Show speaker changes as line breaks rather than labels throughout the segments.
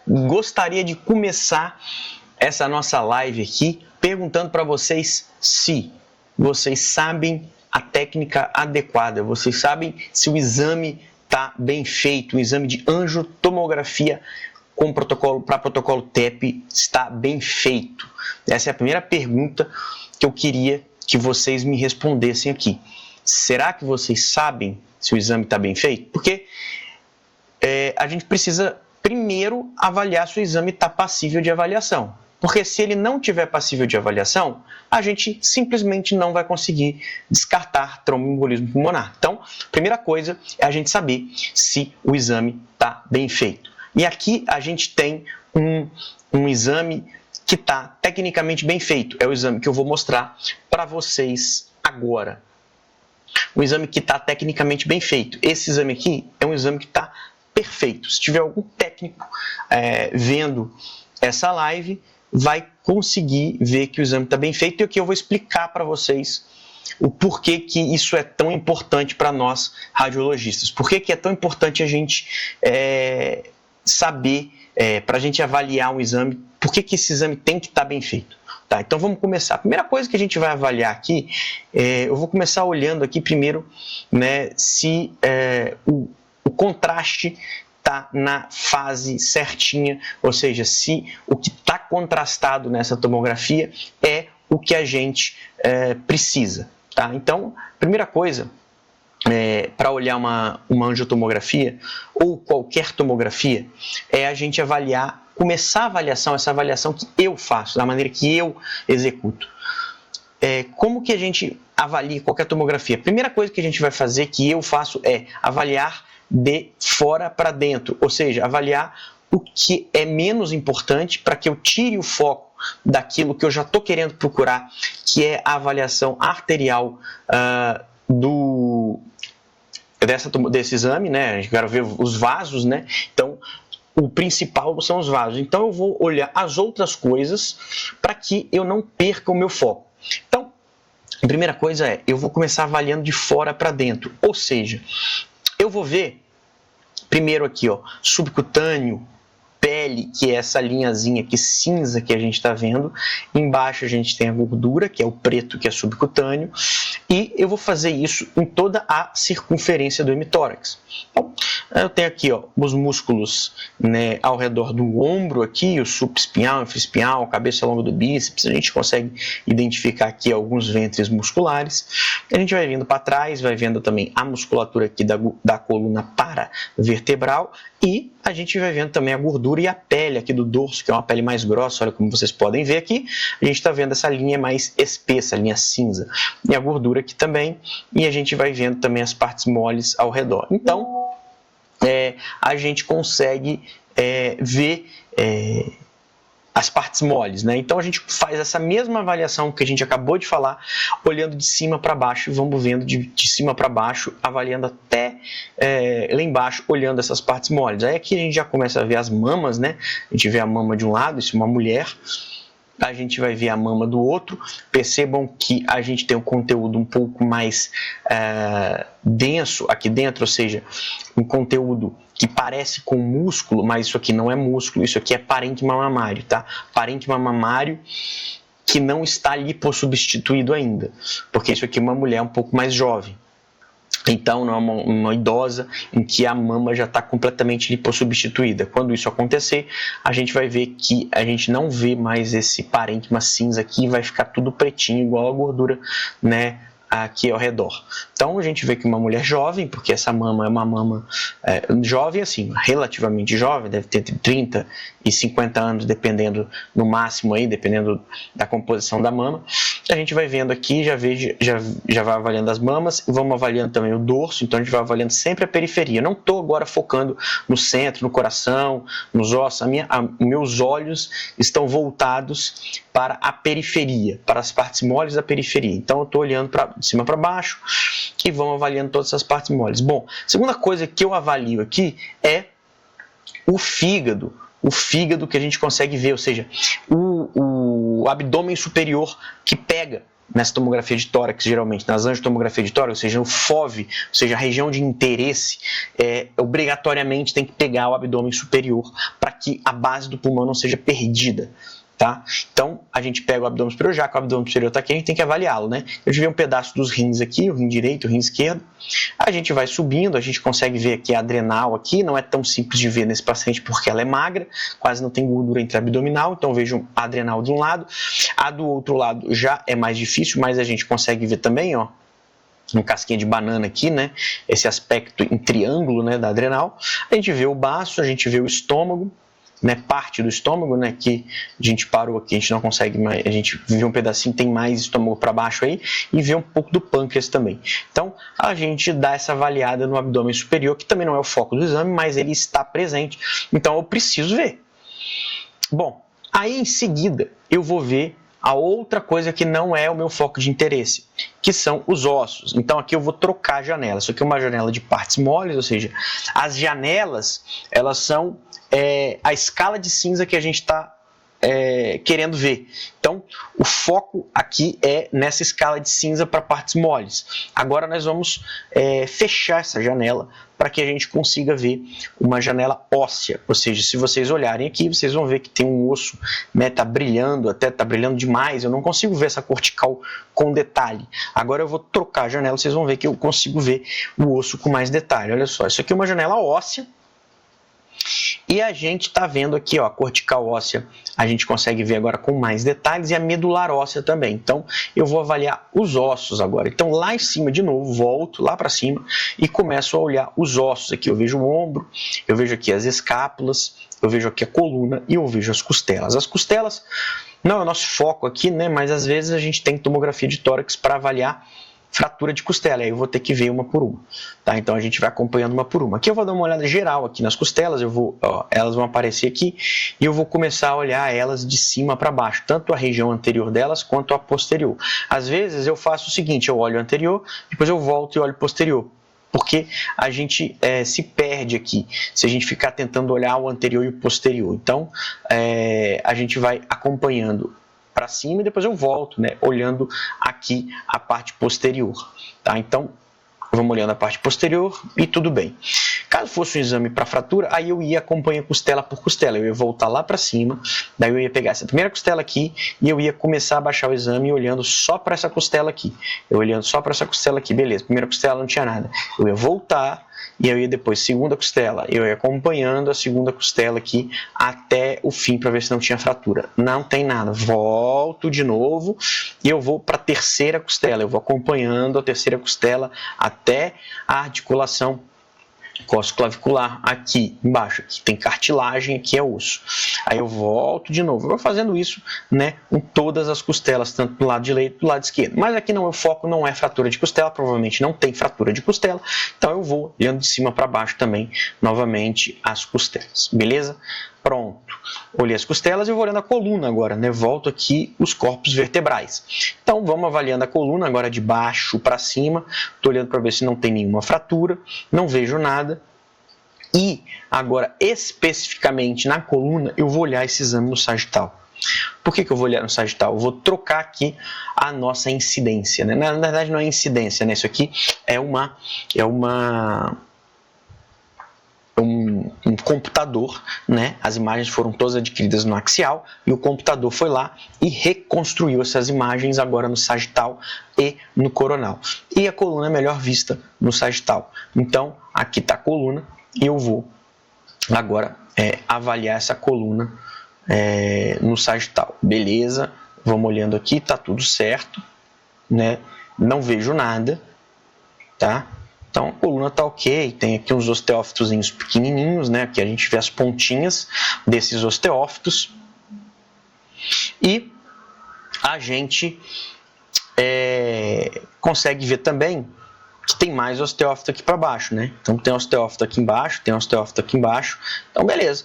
gostaria de começar essa nossa live aqui perguntando para vocês se vocês sabem a técnica adequada, vocês sabem se o exame está bem feito, o exame de angiotomografia com protocolo TEP está bem feito. Essa é a primeira pergunta que eu queria que vocês me respondessem aqui. Será que vocês sabem se o exame está bem feito? Porque a gente precisa primeiro avaliar se o exame está passível de avaliação. Porque se ele não tiver passível de avaliação, a gente simplesmente não vai conseguir descartar tromboembolismo pulmonar. Então, primeira coisa é a gente saber se o exame está bem feito. E aqui a gente tem um exame que está tecnicamente bem feito. É o exame que eu vou mostrar para vocês agora. Um exame que está tecnicamente bem feito. Esse exame aqui é um exame que está perfeito. Se tiver algum técnico vendo essa live, vai conseguir ver que o exame está bem feito. E aqui eu vou explicar para vocês o porquê que isso é tão importante para nós radiologistas. Por que é tão importante a gente saber, para a gente avaliar um exame, por que esse exame tem que estar bem feito. Tá, então vamos começar. A primeira coisa que a gente vai avaliar aqui, eu vou começar olhando aqui primeiro, né, se o contraste está na fase certinha, ou seja, se o que está contrastado nessa tomografia é o que a gente precisa. Tá? Então, primeira coisa, para olhar uma angiotomografia ou qualquer tomografia, é a gente avaliar, começar a avaliação, essa avaliação que eu faço, da maneira que eu executo. Como que a gente avalia qualquer tomografia? A primeira coisa que a gente vai fazer, que eu faço, é avaliar de fora para dentro, ou seja, avaliar o que é menos importante para que eu tire o foco daquilo que eu já estou querendo procurar, que é a avaliação arterial desse exame, né? A gente quer ver os vasos, né? Então, o principal são os vasos. Então, eu vou olhar as outras coisas para que eu não perca o meu foco. Então, a primeira coisa eu vou começar avaliando de fora para dentro, ou seja, eu vou ver primeiro aqui, ó, subcutâneo, pele, que é essa linhazinha aqui cinza que a gente está vendo. Embaixo a gente tem a gordura, que é o preto, que é subcutâneo. E eu vou fazer isso em toda a circunferência do hemitórax. Então, eu tenho aqui, ó, os músculos, né, ao redor do ombro aqui, o subespinhal, infraespinhal, cabeça longa do bíceps. A gente consegue identificar aqui alguns ventres musculares. A gente vai vindo para trás, vai vendo também a musculatura aqui da coluna paravertebral. E a gente vai vendo também a gordura e a pele aqui do dorso, que é uma pele mais grossa, olha como vocês podem ver aqui. A gente está vendo essa linha mais espessa, a linha cinza. E a gordura aqui também. E a gente vai vendo também as partes moles ao redor. Então, a gente consegue ver as partes moles, né? Então a gente faz essa mesma avaliação que a gente acabou de falar, olhando de cima para baixo, e vamos vendo de cima para baixo, avaliando até lá embaixo, olhando essas partes moles. Aí aqui a gente já começa a ver as mamas, né? A gente vê a mama de um lado, isso é uma mulher. A gente vai ver a mama do outro. Percebam que a gente tem um conteúdo um pouco mais denso aqui dentro, ou seja, um conteúdo que parece com músculo, mas isso aqui não é músculo, isso aqui é parênquima mamário, tá? Parênquima mamário que não está lipossubstituído ainda, porque isso aqui é uma mulher um pouco mais jovem. Então, não é uma idosa em que a mama já está completamente lipossubstituída. Quando isso acontecer, a gente vai ver que a gente não vê mais esse parênquima cinza aqui, vai ficar tudo pretinho, igual a gordura, né, aqui ao redor. Então, a gente vê que uma mulher jovem, porque essa mama é uma mama jovem, assim, relativamente jovem, deve ter entre 30 e 50 anos, dependendo, no máximo aí, dependendo da composição da mama. A gente vai vendo aqui, já vai avaliando as mamas, vamos avaliando também o dorso, então a gente vai avaliando sempre a periferia. Eu não estou agora focando no centro, no coração, nos ossos, meus olhos estão voltados para a periferia, para as partes moles da periferia. Então eu estou olhando de cima para baixo e vamos avaliando todas essas partes moles. Bom, a segunda coisa que eu avalio aqui é o fígado. O fígado que a gente consegue ver, ou seja, o abdômen superior que pega nessa tomografia de tórax, geralmente, nas angiotomografia de tórax, ou seja, o FOV, ou seja, a região de interesse, obrigatoriamente tem que pegar o abdômen superior para que a base do pulmão não seja perdida. Tá? Então, a gente pega o abdômen superior, já que o abdômen superior está aqui, a gente tem que avaliá-lo, né? Eu tive um pedaço dos rins aqui, o rim direito, o rim esquerdo. A gente vai subindo, a gente consegue ver aqui a adrenal aqui, não é tão simples de ver nesse paciente porque ela é magra, quase não tem gordura intraabdominal, então eu vejo a adrenal de um lado, a do outro lado já é mais difícil, mas a gente consegue ver também, ó, um casquinha de banana aqui, né? Esse aspecto em triângulo, né, da adrenal. A gente vê o baço, a gente vê o estômago, né, parte do estômago, né, que a gente parou aqui, a gente não consegue mais, a gente vê um pedacinho, tem mais estômago para baixo aí, e vê um pouco do pâncreas também. Então, a gente dá essa avaliada no abdômen superior, que também não é o foco do exame, mas ele está presente, então eu preciso ver. Bom, aí em seguida eu vou ver a outra coisa que não é o meu foco de interesse, que são os ossos. Então aqui eu vou trocar a janela. Isso aqui é uma janela de partes moles, ou seja, as janelas, elas são a escala de cinza que a gente está querendo ver. Então, o foco aqui é nessa escala de cinza para partes moles. Agora nós vamos fechar essa janela para que a gente consiga ver uma janela óssea. Ou seja, se vocês olharem aqui, vocês vão ver que tem um osso, né, tá brilhando, até tá brilhando demais. Eu não consigo ver essa cortical com detalhe. Agora eu vou trocar a janela, vocês vão ver que eu consigo ver o osso com mais detalhe. Olha só, isso aqui é uma janela óssea. E a gente está vendo aqui, ó, a cortical óssea, a gente consegue ver agora com mais detalhes, e a medular óssea também. Então, eu vou avaliar os ossos agora. Então, lá em cima, de novo, volto lá para cima e começo a olhar os ossos aqui. Eu vejo o ombro, eu vejo aqui as escápulas, eu vejo aqui a coluna e eu vejo as costelas. As costelas não é o nosso foco aqui, né? Mas às vezes a gente tem tomografia de tórax para avaliar fratura de costela, aí eu vou ter que ver uma por uma, tá? Então a gente vai acompanhando uma por uma. Aqui eu vou dar uma olhada geral aqui nas costelas, elas vão aparecer aqui e eu vou começar a olhar elas de cima para baixo, tanto a região anterior delas quanto a posterior. Às vezes eu faço o seguinte, eu olho o anterior, depois eu volto e olho o posterior, porque a gente se perde aqui se a gente ficar tentando olhar o anterior e o posterior. Então a gente vai acompanhando para cima e depois eu volto, né, olhando aqui a parte posterior, tá? Então, vamos olhando a parte posterior e tudo bem. Caso fosse um exame para fratura, aí eu ia acompanhar costela por costela, eu ia voltar lá para cima, daí eu ia pegar essa primeira costela aqui e eu ia começar a baixar o exame olhando só para essa costela aqui. Eu olhando só para essa costela aqui, beleza, primeira costela não tinha nada. Eu ia voltar e eu ia depois, segunda costela, eu ia acompanhando a segunda costela aqui até o fim para ver se não tinha fratura. Não tem nada. Volto de novo e eu vou para a terceira costela. Eu vou acompanhando a terceira costela até a articulação costoclavicular aqui embaixo, aqui tem cartilagem, aqui é osso. Aí eu volto de novo, eu vou fazendo isso, né, com todas as costelas, tanto do lado direito do lado esquerdo. Mas aqui não, o foco não é fratura de costela, provavelmente não tem fratura de costela, então eu vou olhando de cima para baixo também, novamente, as costelas, beleza? Pronto, olhei as costelas e eu vou olhando a coluna agora, né? Volto aqui os corpos vertebrais. Então vamos avaliando a coluna agora de baixo para cima, estou olhando para ver se não tem nenhuma fratura, não vejo nada. E agora, especificamente na coluna, eu vou olhar esse exame no sagital. Por que eu vou olhar no sagital? Eu vou trocar aqui a nossa incidência, né? Na verdade não é incidência, né? Isso aqui é um computador, né? As imagens foram todas adquiridas no axial e o computador foi lá e reconstruiu essas imagens agora no sagital e no coronal. E a coluna é melhor vista no sagital. Então, aqui está a coluna e eu vou agora avaliar essa coluna no sagital. Beleza, vamos olhando aqui, está tudo certo, né? Não vejo nada, tá? Então a coluna está ok, tem aqui uns osteófitozinhos pequenininhos, né? Aqui a gente vê as pontinhas desses osteófitos. E a gente consegue ver também que tem mais osteófito aqui para baixo, né? Então tem osteófito aqui embaixo, tem osteófito aqui embaixo. Então beleza,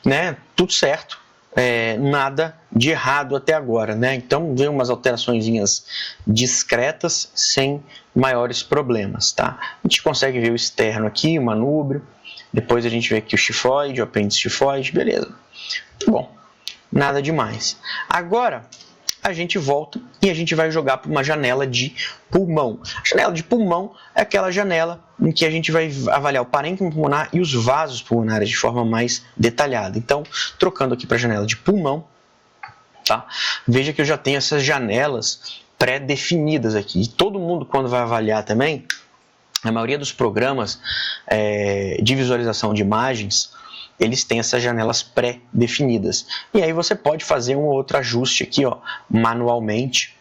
né? Tudo certo. Nada de errado até agora, né? Então vem umas alteraçõezinhas discretas sem maiores problemas, tá? A gente consegue ver o externo aqui, o manúbrio, depois a gente vê aqui o chifoide, o apêndice chifoide, beleza. Muito bom, nada demais. Agora a gente volta e a gente vai jogar para uma janela de pulmão. A janela de pulmão é aquela janela em que a gente vai avaliar o parênquima pulmonar e os vasos pulmonares de forma mais detalhada. Então, trocando aqui para a janela de pulmão, tá? Veja que eu já tenho essas janelas pré-definidas aqui. E todo mundo, quando vai avaliar também, a maioria dos programas de visualização de imagens, eles têm essas janelas pré-definidas. E aí você pode fazer um ou outro ajuste aqui, ó, manualmente,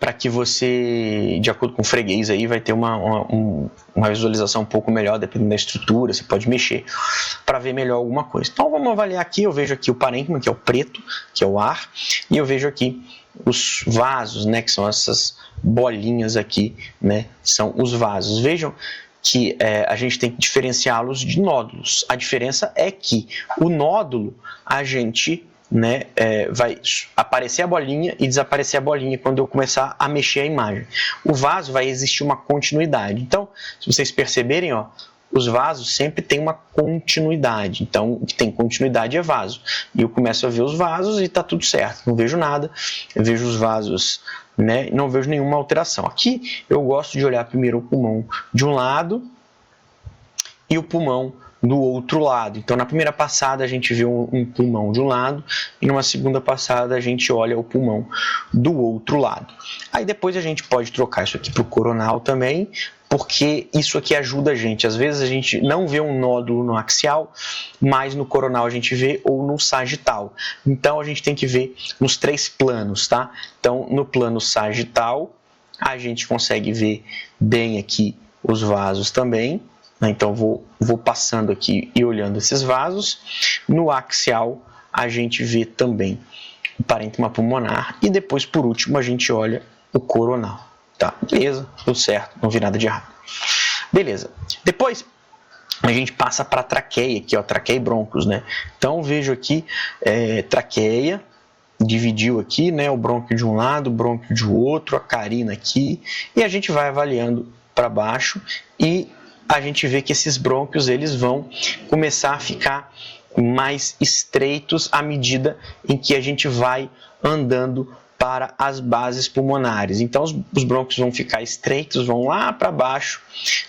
para que você, de acordo com o freguês, aí vai ter uma visualização um pouco melhor, dependendo da estrutura, você pode mexer para ver melhor alguma coisa. Então vamos avaliar aqui, eu vejo aqui o parênquima, que é o preto, que é o ar, e eu vejo aqui os vasos, né, que são essas bolinhas aqui, né, são os vasos. Vejam que a gente tem que diferenciá-los de nódulos. A diferença é que o nódulo, a gente, né, vai aparecer a bolinha e desaparecer a bolinha quando eu começar a mexer a imagem. O vaso vai existir uma continuidade. Então, se vocês perceberem, ó, os vasos sempre têm uma continuidade. Então, o que tem continuidade é vaso. E eu começo a ver os vasos e está tudo certo. Não vejo nada. Eu vejo os vasos, né? Não vejo nenhuma alteração. Aqui eu gosto de olhar primeiro o pulmão de um lado e o pulmão do outro lado. Então, na primeira passada a gente vê um pulmão de um lado e numa segunda passada a gente olha o pulmão do outro lado. Aí depois a gente pode trocar isso aqui para o coronal também, porque isso aqui ajuda a gente. Às vezes a gente não vê um nódulo no axial, mas no coronal a gente vê, ou no sagital. Então a gente tem que ver nos três planos, tá? Então no plano sagital a gente consegue ver bem aqui os vasos também. Então vou passando aqui e olhando esses vasos. No axial a gente vê também o parênquima pulmonar e depois, por último, a gente olha o coronal. Tá, beleza, tudo certo, não vi nada de errado. Beleza, depois a gente passa para a traqueia, aqui, ó, traqueia e brônquios, né? Então vejo aqui traqueia, dividiu aqui, né, o brônquio de um lado, o brônquio de outro, a carina aqui, e a gente vai avaliando para baixo e a gente vê que esses brônquios eles vão começar a ficar mais estreitos à medida em que a gente vai andando para as bases pulmonares. Então os brônquios vão ficar estreitos, vão lá para baixo,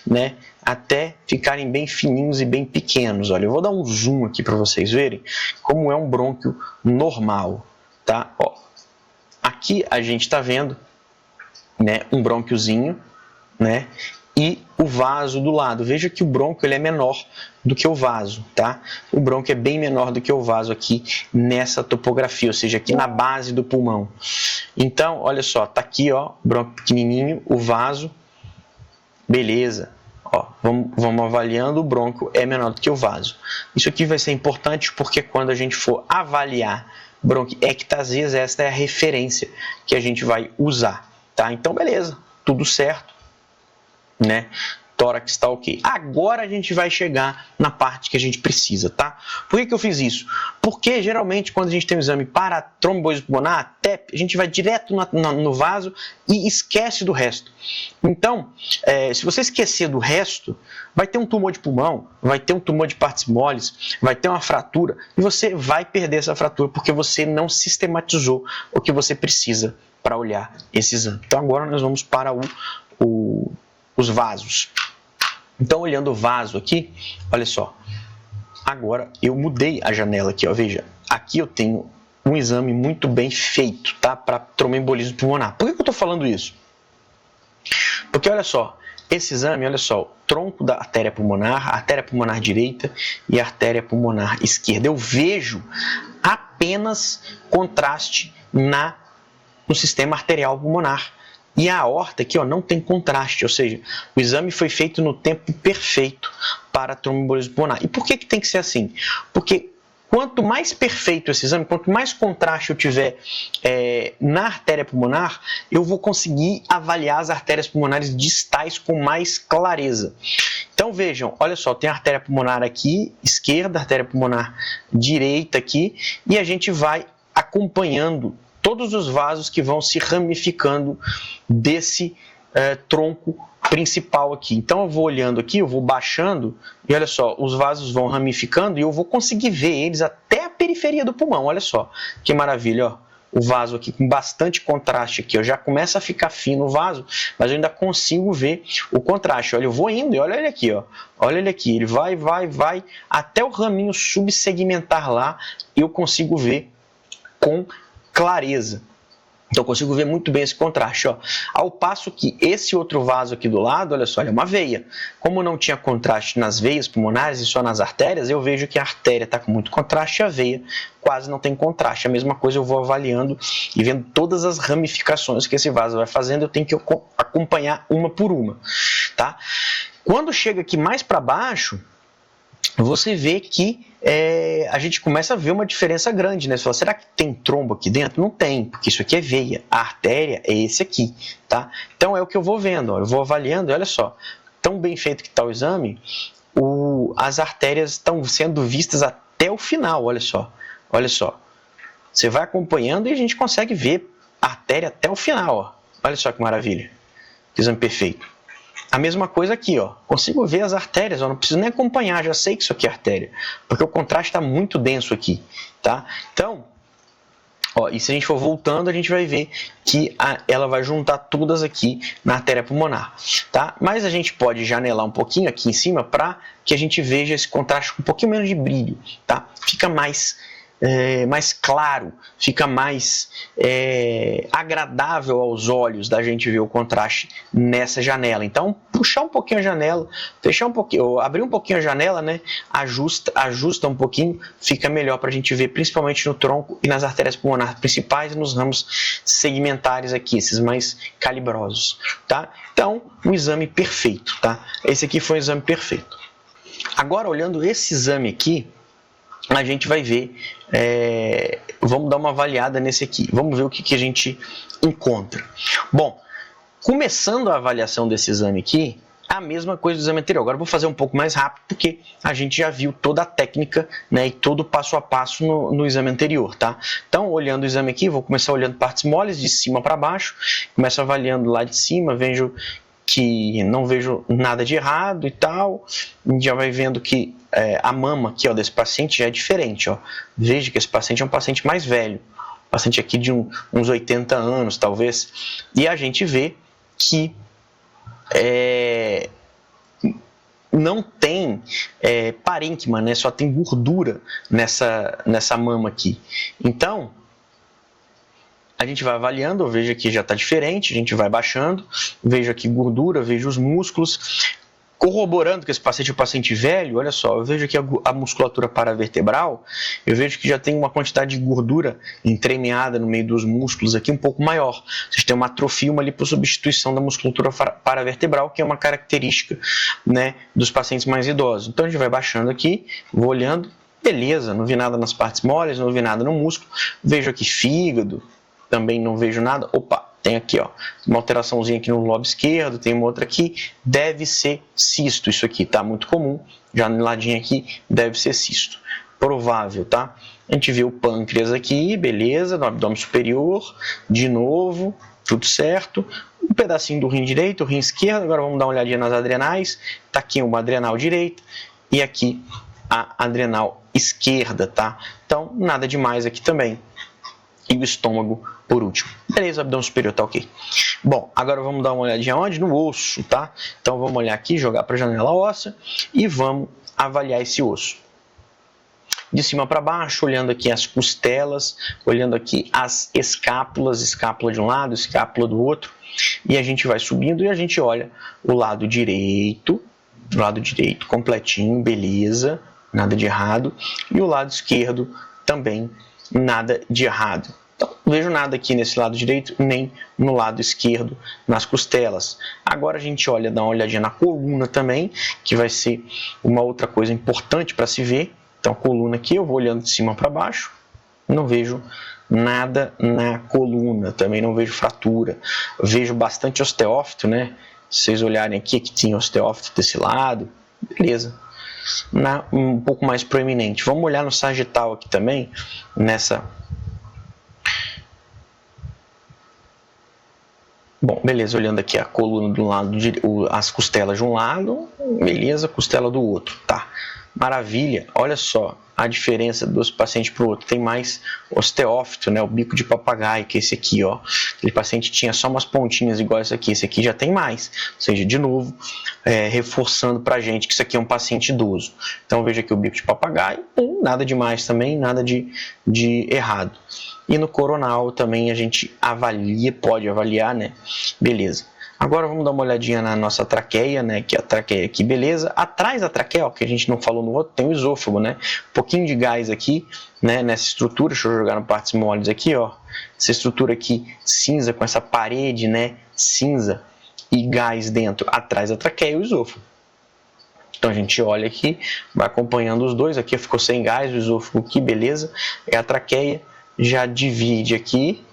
né, até ficarem bem fininhos e bem pequenos. Olha, eu vou dar um zoom aqui para vocês verem como é um brônquio normal, tá? Ó, aqui a gente está vendo, né, um brônquiozinho, né, e o vaso do lado. Veja que o brônquio ele é menor do que o vaso, tá? O brônquio é bem menor do que o vaso aqui nessa topografia, ou seja, aqui na base do pulmão. Então, olha só, tá aqui, ó, o brônquio pequenininho, o vaso, beleza. Ó, vamos avaliando, o brônquio é menor do que o vaso. Isso aqui vai ser importante porque quando a gente for avaliar bronquiectasias, esta é a referência que a gente vai usar, tá? Então, beleza, tudo certo, né? Tórax está ok. Agora a gente vai chegar na parte que a gente precisa, tá? Por que eu fiz isso? Porque geralmente quando a gente tem um exame para tromboembolismo pulmonar, até a gente vai direto no vaso e esquece do resto. Então, se você esquecer do resto, vai ter um tumor de pulmão, vai ter um tumor de partes moles, vai ter uma fratura e você vai perder essa fratura porque você não sistematizou o que você precisa para olhar esse exame. Então agora nós vamos para os vasos. Então, olhando o vaso aqui, olha só. Agora eu mudei a janela aqui, ó. Veja, aqui eu tenho um exame muito bem feito, tá? Para tromboembolismo pulmonar. Por que eu estou falando isso? Porque olha só, esse exame, olha só, o tronco da artéria pulmonar, a artéria pulmonar direita e a artéria pulmonar esquerda. Eu vejo apenas contraste no sistema arterial pulmonar. E a aorta aqui, ó, não tem contraste, ou seja, o exame foi feito no tempo perfeito para tromboembolismo pulmonar. E por que tem que ser assim? Porque quanto mais perfeito esse exame, quanto mais contraste eu tiver na artéria pulmonar, eu vou conseguir avaliar as artérias pulmonares distais com mais clareza. Então vejam, olha só, tem a artéria pulmonar aqui, esquerda, a artéria pulmonar direita aqui, e a gente vai acompanhando todos os vasos que vão se ramificando desse tronco principal aqui. Então eu vou olhando aqui, eu vou baixando e olha só, os vasos vão ramificando e eu vou conseguir ver eles até a periferia do pulmão. Olha só, que maravilha, ó. o vaso aqui com bastante contraste aqui, ó, já começa a ficar fino o vaso, mas eu ainda consigo ver o contraste. Olha, eu vou indo e olha ele aqui, ó. Olha ele aqui, ele vai, até o raminho subsegmentar lá, eu consigo ver com clareza. Então eu consigo ver muito bem esse contraste, ó. Ao passo que esse outro vaso aqui do lado, olha só, é uma veia. Como não tinha contraste nas veias pulmonares e só nas artérias, eu vejo que a artéria está com muito contraste e a veia quase não tem contraste. A mesma coisa eu vou avaliando e vendo todas as ramificações que esse vaso vai fazendo, eu tenho que acompanhar uma por uma, tá? Quando chega aqui mais para baixo, você vê que a gente começa a ver uma diferença grande, né? Você fala, será que tem trombo aqui dentro? Não tem, porque isso aqui é veia. A artéria é esse aqui, tá? Então é o que eu vou vendo, ó. Eu vou avaliando, e olha só, tão bem feito que está o exame, as artérias estão sendo vistas até o final, olha só. Olha só. Você vai acompanhando e a gente consegue ver a artéria até o final, ó. Olha só que maravilha. Que exame perfeito. A mesma coisa aqui, ó. Consigo ver as artérias, ó. Não preciso nem acompanhar, já sei que isso aqui é artéria, porque o contraste está muito denso aqui, tá? Então, ó, e se a gente for voltando, a gente vai ver que ela vai juntar todas aqui na artéria pulmonar, tá? Mas a gente pode janelar um pouquinho aqui em cima para que a gente veja esse contraste com um pouquinho menos de brilho, tá? Fica mais claro, fica mais agradável aos olhos da gente ver o contraste nessa janela. Então, puxar um pouquinho a janela, fechar um pouquinho, abrir um pouquinho a janela, né? Ajusta um pouquinho, fica melhor para a gente ver, principalmente no tronco e nas artérias pulmonares principais e nos ramos segmentares aqui, esses mais calibrosos, tá? Então, um exame perfeito, tá? Esse aqui foi um exame perfeito. Agora, olhando esse exame aqui, a gente vai ver, vamos dar uma avaliada nesse aqui, vamos ver o que a gente encontra. Bom, começando a avaliação desse exame aqui, a mesma coisa do exame anterior. Agora eu vou fazer um pouco mais rápido, porque a gente já viu toda a técnica, né, e todo o passo a passo no exame anterior, tá? Então, olhando o exame aqui, vou começar olhando partes moles de cima para baixo, começo avaliando lá de cima, vejo que não vejo nada de errado e tal, a gente já vai vendo que a mama aqui, ó, desse paciente já é diferente, ó. Veja que esse paciente é um paciente mais velho, paciente aqui de uns 80 anos, talvez, e a gente vê que não tem parênquima, né? Só tem gordura nessa mama aqui. Então, a gente vai avaliando, eu vejo aqui já está diferente, a gente vai baixando, vejo aqui gordura, vejo os músculos, corroborando que esse paciente é um paciente velho, olha só, eu vejo aqui a musculatura paravertebral, eu vejo que já tem uma quantidade de gordura entremeada no meio dos músculos aqui um pouco maior. Vocês têm uma atrofia, uma lipossubstituição da musculatura paravertebral, que é uma característica, né, dos pacientes mais idosos. Então a gente vai baixando aqui, vou olhando, beleza, não vi nada nas partes moles, não vi nada no músculo, vejo aqui fígado, também não vejo nada. Opa, tem aqui, ó, uma alteraçãozinha aqui no lobo esquerdo, tem uma outra aqui, deve ser cisto, isso aqui, tá? Muito comum, já no ladinho aqui, deve ser cisto. Provável, tá? A gente vê o pâncreas aqui, beleza, no abdômen superior, de novo, tudo certo. Um pedacinho do rim direito, o rim esquerdo, agora vamos dar uma olhadinha nas adrenais, tá aqui uma adrenal direita e aqui a adrenal esquerda, tá? Então, nada demais aqui também. E o estômago por último. Beleza, o abdômen superior tá ok. Bom, agora vamos dar uma olhadinha onde? No osso, tá? Então vamos olhar aqui, jogar para a janela óssea e vamos avaliar esse osso. De cima para baixo, olhando aqui as costelas, olhando aqui as escápulas, escápula de um lado, escápula do outro, e a gente vai subindo e a gente olha o lado direito completinho, beleza, nada de errado, e o lado esquerdo também nada de errado. Então, não vejo nada aqui nesse lado direito, nem no lado esquerdo, nas costelas. Agora a gente olha, dá uma olhadinha na coluna também, que vai ser uma outra coisa importante para se ver. Então, a coluna aqui, eu vou olhando de cima para baixo, não vejo nada na coluna, também não vejo fratura. Vejo bastante osteófito, né? Se vocês olharem aqui, que tinha osteófito desse lado, beleza. Um pouco mais proeminente. Vamos olhar no sagital aqui também, Bom, beleza, olhando aqui a coluna do lado, as costelas de um lado, beleza, costela do outro, tá? Maravilha, olha só a diferença dos pacientes para o outro. Tem mais osteófito, né? O bico de papagaio, que é esse aqui, ó. Aquele paciente tinha só umas pontinhas igual esse aqui já tem mais. Ou seja, de novo, reforçando para a gente que isso aqui é um paciente idoso. Então veja aqui o bico de papagaio, nada demais também, nada de errado. E no coronal também a gente avalia, pode avaliar, né? Beleza. Agora vamos dar uma olhadinha na nossa traqueia, né? Que é a traqueia aqui, beleza. Atrás da traqueia, ó, que a gente não falou no outro, tem o esôfago, né? Um pouquinho de gás aqui, né? Nessa estrutura, deixa eu jogar no partes moles aqui, ó. Essa estrutura aqui cinza, com essa parede, né? Cinza e gás dentro, atrás da traqueia e o esôfago. Então a gente olha aqui, vai acompanhando os dois. Aqui ficou sem gás, o esôfago aqui, beleza. É a traqueia, já divide aqui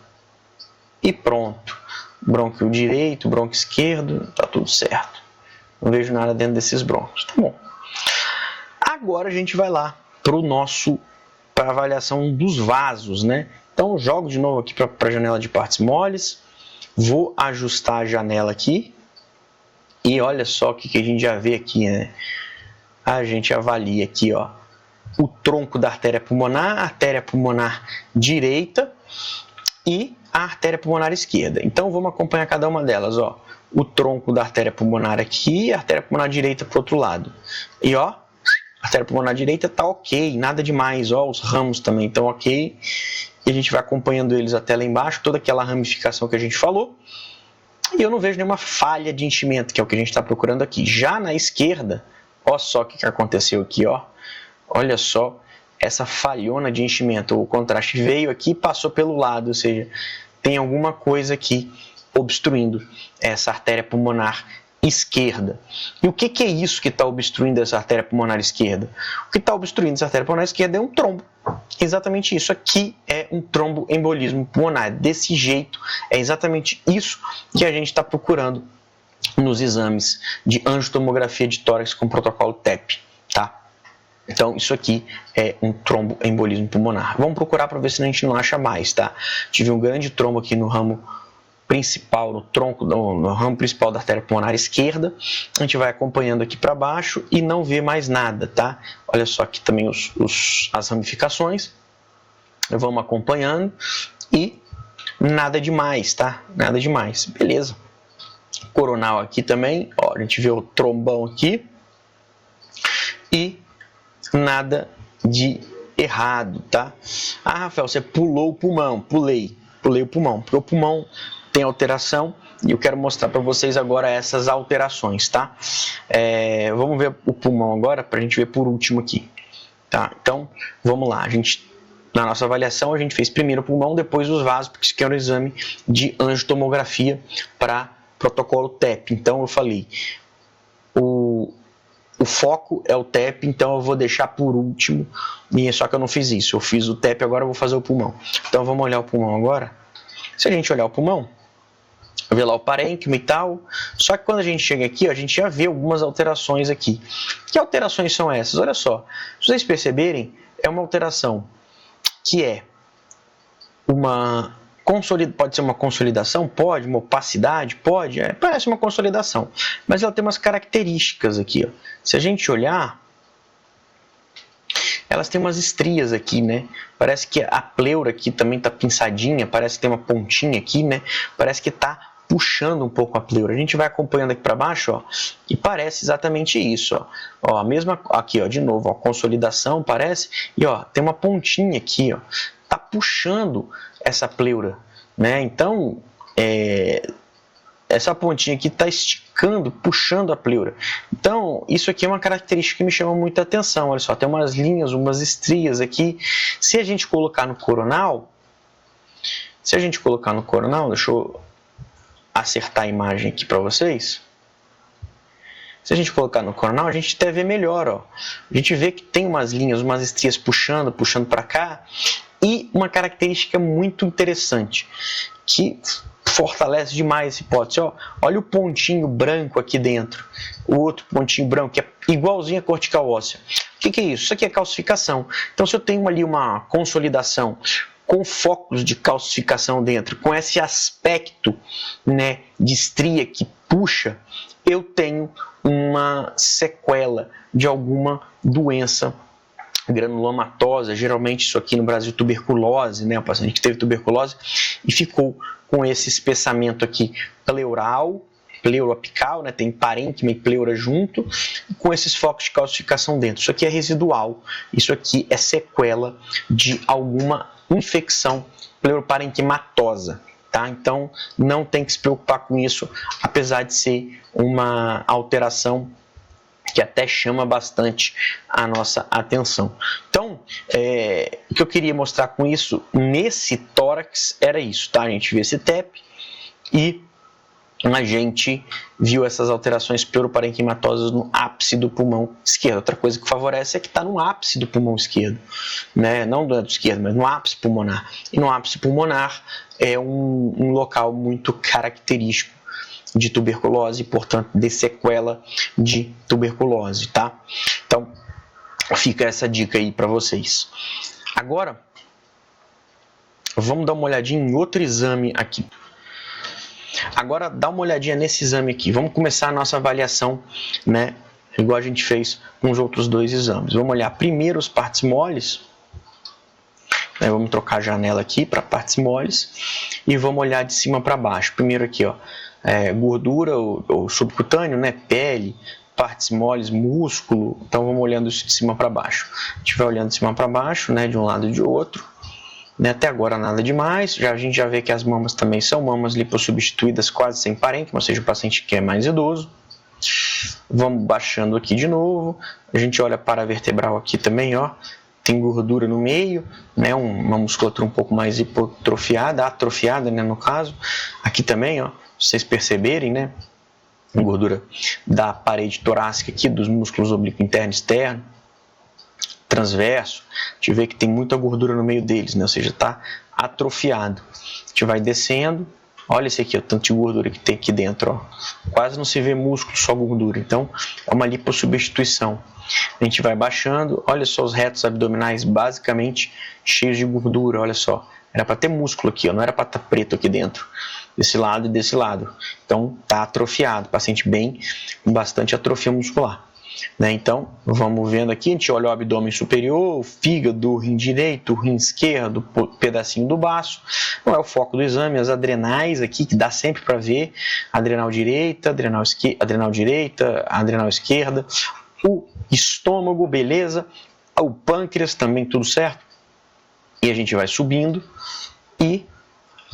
e pronto. Brônquio direito, brônquio esquerdo, tá tudo certo. Não vejo nada dentro desses brônquios, tá bom. Agora a gente vai lá para a avaliação dos vasos, né? Então jogo de novo aqui para a janela de partes moles, vou ajustar a janela aqui e olha só o que a gente já vê aqui, né? A gente avalia aqui, ó, o tronco da artéria pulmonar direita e a artéria pulmonar esquerda. Então vamos acompanhar cada uma delas, ó. O tronco da artéria pulmonar aqui e a artéria pulmonar direita para o outro lado. E ó, a artéria pulmonar direita tá ok, nada demais, ó, os ramos também estão ok. E a gente vai acompanhando eles até lá embaixo, toda aquela ramificação que a gente falou. E eu não vejo nenhuma falha de enchimento, que é o que a gente está procurando aqui. Já na esquerda, ó só o que aconteceu aqui, ó. Olha só essa falhona de enchimento. O contraste veio aqui e passou pelo lado, ou seja, tem alguma coisa aqui obstruindo essa artéria pulmonar esquerda. E o que é isso que está obstruindo essa artéria pulmonar esquerda? O que está obstruindo essa artéria pulmonar esquerda é um trombo. Exatamente isso. Aqui é um tromboembolismo pulmonar. Desse jeito, é exatamente isso que a gente está procurando nos exames de angiotomografia de tórax com protocolo TEP, tá? Então, isso aqui é um tromboembolismo pulmonar. Vamos procurar para ver se a gente não acha mais, tá? Tive um grande trombo aqui no ramo principal, no ramo principal da artéria pulmonar esquerda. A gente vai acompanhando aqui para baixo e não vê mais nada, tá? Olha só aqui também as ramificações. Vamos acompanhando e nada demais, tá? Nada demais. Beleza. Coronal aqui também, ó, a gente vê o trombão aqui e nada de errado, tá? Ah, Rafael, você pulou o pulmão. Pulei o pulmão, porque o pulmão tem alteração e eu quero mostrar para vocês agora essas alterações, tá? Vamos ver o pulmão agora, para a gente ver por último aqui, tá? Então, vamos lá. Na nossa avaliação, a gente fez primeiro o pulmão, depois os vasos, porque isso aqui era um exame de angiotomografia para protocolo TEP. Então, eu falei, o foco é o TEP, então eu vou deixar por último, só que eu não fiz isso, eu fiz o TEP, agora eu vou fazer o pulmão. Então vamos olhar o pulmão agora. Se a gente olhar o pulmão, ver lá o parênquima e tal, só que quando a gente chega aqui, ó, a gente já vê algumas alterações aqui. Que alterações são essas? Olha só, se vocês perceberem, é uma alteração que é pode ser uma consolidação? Pode. Uma opacidade? Pode. Parece uma consolidação. Mas ela tem umas características aqui, ó. Se a gente olhar, elas têm umas estrias aqui, né? Parece que a pleura aqui também tá pinçadinha, parece que tem uma pontinha aqui, né? Parece que tá puxando um pouco a pleura. A gente vai acompanhando aqui para baixo, ó, e parece exatamente isso, ó. Ó, a mesma aqui, ó, de novo, ó, consolidação parece, e ó, tem uma pontinha aqui, ó, tá puxando essa pleura, né? Então, essa pontinha aqui está esticando, puxando a pleura. Então, isso aqui é uma característica que me chama muita atenção. Olha só, tem umas linhas, umas estrias aqui. Se a gente colocar no coronal, deixa eu acertar a imagem aqui para vocês. Se a gente colocar no coronal, a gente até vê melhor, ó. A gente vê que tem umas linhas, umas estrias puxando para cá. E uma característica muito interessante, que fortalece demais essa hipótese. Ó, olha o pontinho branco aqui dentro, o outro pontinho branco, que é igualzinho a cortical óssea. O que é isso? Isso aqui é calcificação. Então, se eu tenho ali uma consolidação com focos de calcificação dentro, com esse aspecto, né, de estria que puxa, eu tenho uma sequela de alguma doença granulomatosa, geralmente isso aqui no Brasil tuberculose, né, o paciente que teve tuberculose e ficou com esse espessamento aqui pleural, pleuroapical, né, tem parênquima e pleura junto, com esses focos de calcificação dentro. Isso aqui é residual, isso aqui é sequela de alguma infecção pleuroparenquimatosa. Tá? Então, não tem que se preocupar com isso, apesar de ser uma alteração que até chama bastante a nossa atenção. Então, o que eu queria mostrar com isso, nesse tórax, era isso, tá? A gente viu esse TEP e a gente viu essas alterações pleuroparenquimatosas no ápice do pulmão esquerdo. Outra coisa que favorece é que está no ápice do pulmão esquerdo, né? Não do lado esquerdo, mas no ápice pulmonar. E no ápice pulmonar é um local muito característico de tuberculose e, portanto, de sequela de tuberculose, tá? Então, fica essa dica aí para vocês. Agora, vamos dar uma olhadinha em outro exame aqui. Agora, dá uma olhadinha nesse exame aqui. Vamos começar a nossa avaliação, né? Igual a gente fez com os outros dois exames. Vamos olhar primeiro os partes moles. Vamos trocar a janela aqui para partes moles. E vamos olhar de cima para baixo. Primeiro aqui, ó. Gordura ou subcutâneo, né? Pele, partes moles, músculo. Então vamos olhando isso de cima para baixo. A gente vai olhando de cima para baixo, né? De um lado e de outro. Até agora nada demais. A gente já vê que as mamas também são mamas lipossubstituídas quase sem parênquima, ou seja, o paciente que é mais idoso. Vamos baixando aqui de novo. A gente olha para a vertebral aqui também, ó. Tem gordura no meio, né? Uma musculatura um pouco mais hipotrofiada, atrofiada, né? No caso. Aqui também, ó. Vocês perceberem, né? Gordura da parede torácica aqui, dos músculos oblíquo interno e externo, transverso. A gente vê que tem muita gordura no meio deles, né? Ou seja, está atrofiado. A gente vai descendo. Olha esse aqui, o tanto de gordura que tem aqui dentro, ó. Quase não se vê músculo, só gordura. Então, é uma lipossubstituição. A gente vai baixando. Olha só os retos abdominais, basicamente cheios de gordura. Olha só. Era para ter músculo aqui, ó. Não era para estar preto aqui dentro. Desse lado e desse lado. Então, está atrofiado. Paciente bem, com bastante atrofia muscular. Né? Então, vamos vendo aqui. A gente olha o abdômen superior, o fígado, o rim direito, o rim esquerdo, o pedacinho do baço. Não é o foco do exame, as adrenais aqui, que dá sempre para ver. Adrenal direita, adrenal esquerda. O estômago, beleza. O pâncreas também, tudo certo. E a gente vai subindo. E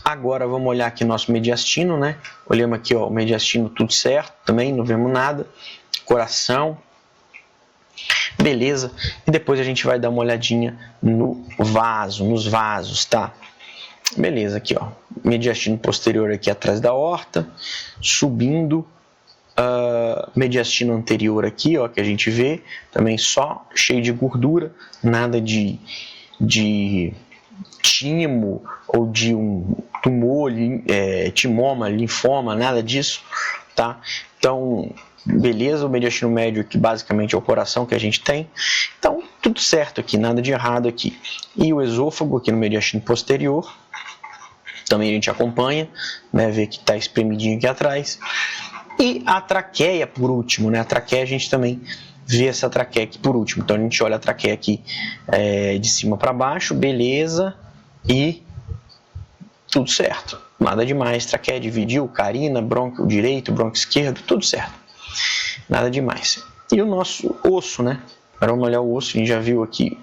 agora vamos olhar aqui nosso mediastino, né? Olhamos aqui, ó, o mediastino tudo certo, também não vemos nada. Coração, beleza. E depois a gente vai dar uma olhadinha no vaso, nos vasos, tá? Beleza, aqui, ó, mediastino posterior aqui atrás da aorta, subindo, mediastino anterior aqui, ó, que a gente vê, também só cheio de gordura, nada de timo ou de um tumor, timoma, linfoma, nada disso, tá? Então, beleza, o mediastino médio aqui basicamente é o coração que a gente tem. Então, tudo certo aqui, nada de errado aqui. E o esôfago aqui no mediastino posterior, também a gente acompanha, né, vê que está espremidinho aqui atrás. E a traqueia por último, né? A traqueia a gente também vê essa traqueia aqui por último. Então a gente olha a traqueia aqui de cima para baixo, beleza, e tudo certo. Nada demais, traqueia dividiu, carina, brônquio direito, brônquio esquerdo, tudo certo. Nada demais. E o nosso osso, né? Agora vamos olhar o osso, a gente já viu aqui,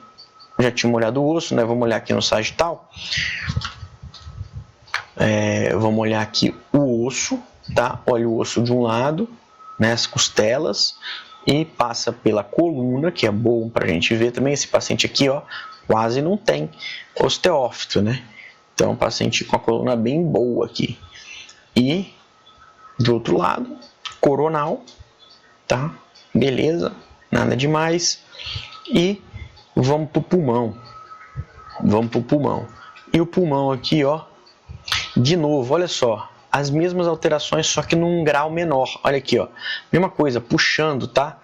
já tinha olhado o osso, né? Vamos olhar aqui no sagital. Vamos olhar aqui o osso, tá? Olha o osso de um lado, né? As costelas, e passa pela coluna, que é bom para a gente ver também. Esse paciente aqui, ó, quase não tem osteófito, né? Então, paciente com a coluna bem boa aqui. E do outro lado, coronal, tá? Beleza, nada demais. E vamos pro pulmão. Vamos pro pulmão. E o pulmão aqui, ó, de novo, olha só, as mesmas alterações, só que num grau menor. Olha aqui, ó, mesma coisa, puxando, tá?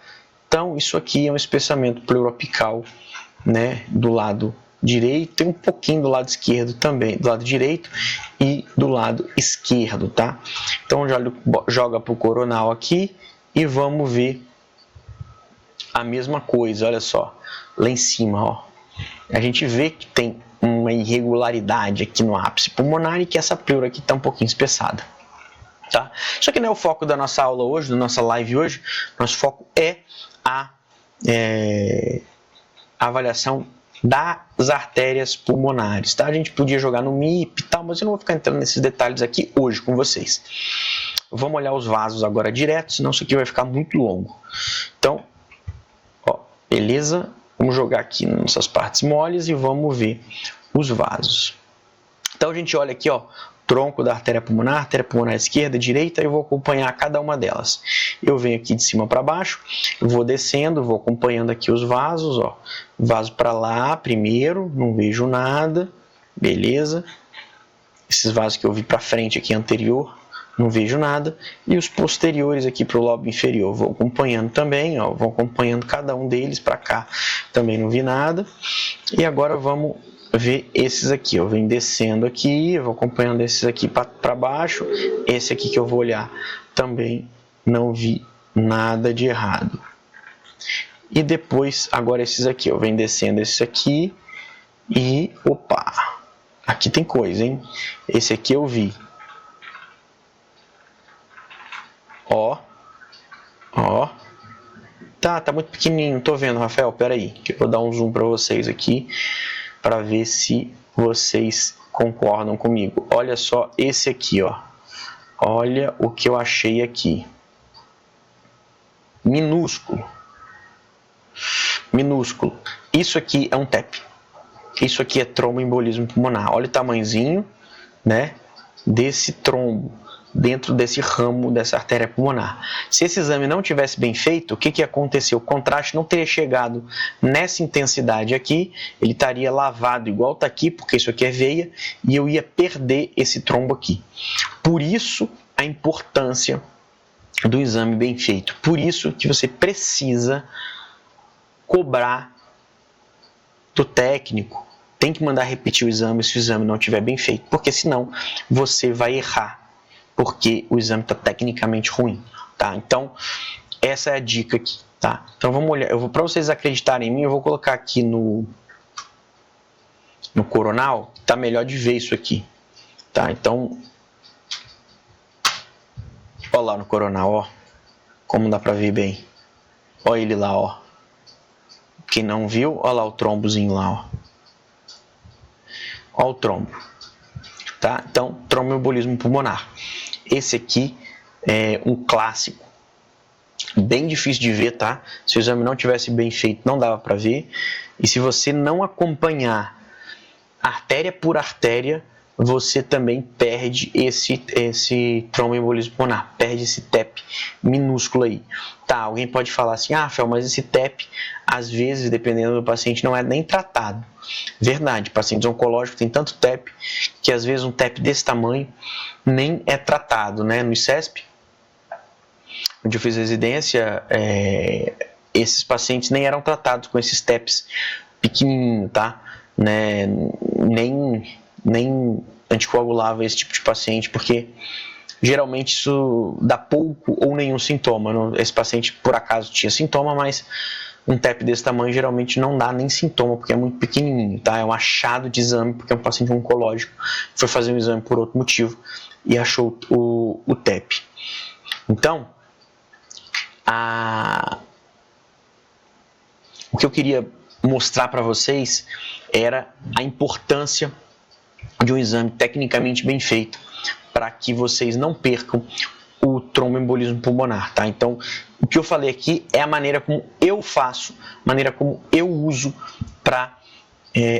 Então, isso aqui é um espessamento pleuroapical, né, do lado direito e um pouquinho do lado esquerdo também, do lado direito e do lado esquerdo, tá? Então joga para o coronal aqui e vamos ver a mesma coisa, olha só, lá em cima, ó. A gente vê que tem uma irregularidade aqui no ápice pulmonar e que essa pleura aqui está um pouquinho espessada. Tá? Isso aqui não é o foco da nossa aula hoje, da nossa live hoje. Nosso foco é a avaliação das artérias pulmonares. Tá? A gente podia jogar no MIP e tal, mas eu não vou ficar entrando nesses detalhes aqui hoje com vocês. Vamos olhar os vasos agora direto, senão isso aqui vai ficar muito longo. Então, ó, beleza? Vamos jogar aqui nas nossas partes moles e vamos ver os vasos. Então a gente olha aqui, ó, tronco da artéria pulmonar esquerda, direita, e eu vou acompanhar cada uma delas. Eu venho aqui de cima para baixo, vou descendo, vou acompanhando aqui os vasos, ó. Vaso para lá primeiro, não vejo nada, beleza. Esses vasos que eu vi para frente aqui anterior, não vejo nada. E os posteriores aqui para o lobo inferior, vou acompanhando também, ó, vou acompanhando cada um deles para cá, também não vi nada. E agora vamos ver esses aqui, eu venho descendo aqui, eu vou acompanhando esses aqui para baixo. Esse aqui que eu vou olhar também não vi nada de errado. E depois, agora esses aqui, eu venho descendo esses aqui e, opa, aqui tem coisa, hein? Esse aqui eu vi. Ó, ó, tá muito pequenininho, não tô vendo, Rafael, peraí, que eu vou dar um zoom para vocês aqui, para ver se vocês concordam comigo. Olha só esse aqui, ó, olha o que eu achei aqui, minúsculo, minúsculo, isso aqui é um TEP, isso aqui é tromboembolismo pulmonar, olha o tamanhozinho, né, desse trombo, dentro desse ramo dessa artéria pulmonar. Se esse exame não tivesse bem feito, o que aconteceu? O contraste não teria chegado nessa intensidade aqui, ele estaria lavado igual está aqui, porque isso aqui é veia, e eu ia perder esse trombo aqui. Por isso a importância do exame bem feito. Por isso que você precisa cobrar do técnico, tem que mandar repetir o exame se o exame não estiver bem feito, porque senão você vai errar, porque o exame está tecnicamente ruim, tá? Então, essa é a dica aqui, tá? Então, vamos olhar. Para vocês acreditarem em mim, eu vou colocar aqui no coronal, tá melhor de ver isso aqui, tá? Então, ó lá no coronal, ó, como dá para ver bem. Ó ele lá, ó. Quem não viu, ó lá o trombozinho lá, ó. Ó o trombo. Tá? Então, tromboembolismo pulmonar. Esse aqui é um clássico, bem difícil de ver, tá? Se o exame não tivesse bem feito, não dava para ver. E se você não acompanhar artéria por artéria, você também perde esse tromboembolismo pulmonar, perde esse TEP minúsculo aí. Tá, alguém pode falar assim, ah, Fel, mas esse TEP, às vezes, dependendo do paciente, não é nem tratado. Verdade, pacientes oncológicos têm tanto TEP, que às vezes um TEP desse tamanho nem é tratado, né? No ICESP, onde eu fiz residência, esses pacientes nem eram tratados com esses TEPs pequenininho, tá? Né? Nem anticoagulava esse tipo de paciente, porque geralmente isso dá pouco ou nenhum sintoma. Esse paciente, por acaso, tinha sintoma, mas um TEP desse tamanho geralmente não dá nem sintoma, porque é muito pequenininho, tá? É um achado de exame, porque é um paciente oncológico, foi fazer um exame por outro motivo e achou o TEP. Então, o que eu queria mostrar para vocês era a importância de um exame tecnicamente bem feito, para que vocês não percam o tromboembolismo pulmonar, tá? Então, o que eu falei aqui é a maneira como eu faço, maneira como eu uso para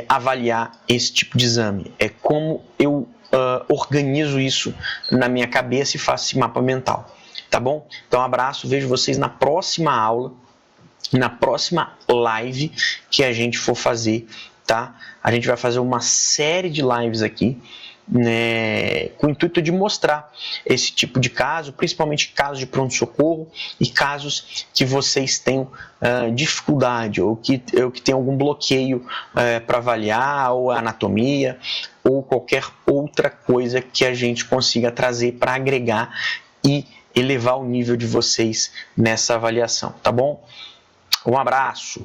avaliar esse tipo de exame. É como eu organizo isso na minha cabeça e faço esse mapa mental, tá bom? Então, abraço, vejo vocês na próxima aula, na próxima live que a gente for fazer, tá? A gente vai fazer uma série de lives aqui, né, com o intuito de mostrar esse tipo de caso, principalmente casos de pronto-socorro e casos que vocês tenham dificuldade ou que tenham algum bloqueio para avaliar, ou anatomia, ou qualquer outra coisa que a gente consiga trazer para agregar e elevar o nível de vocês nessa avaliação, tá bom? Um abraço!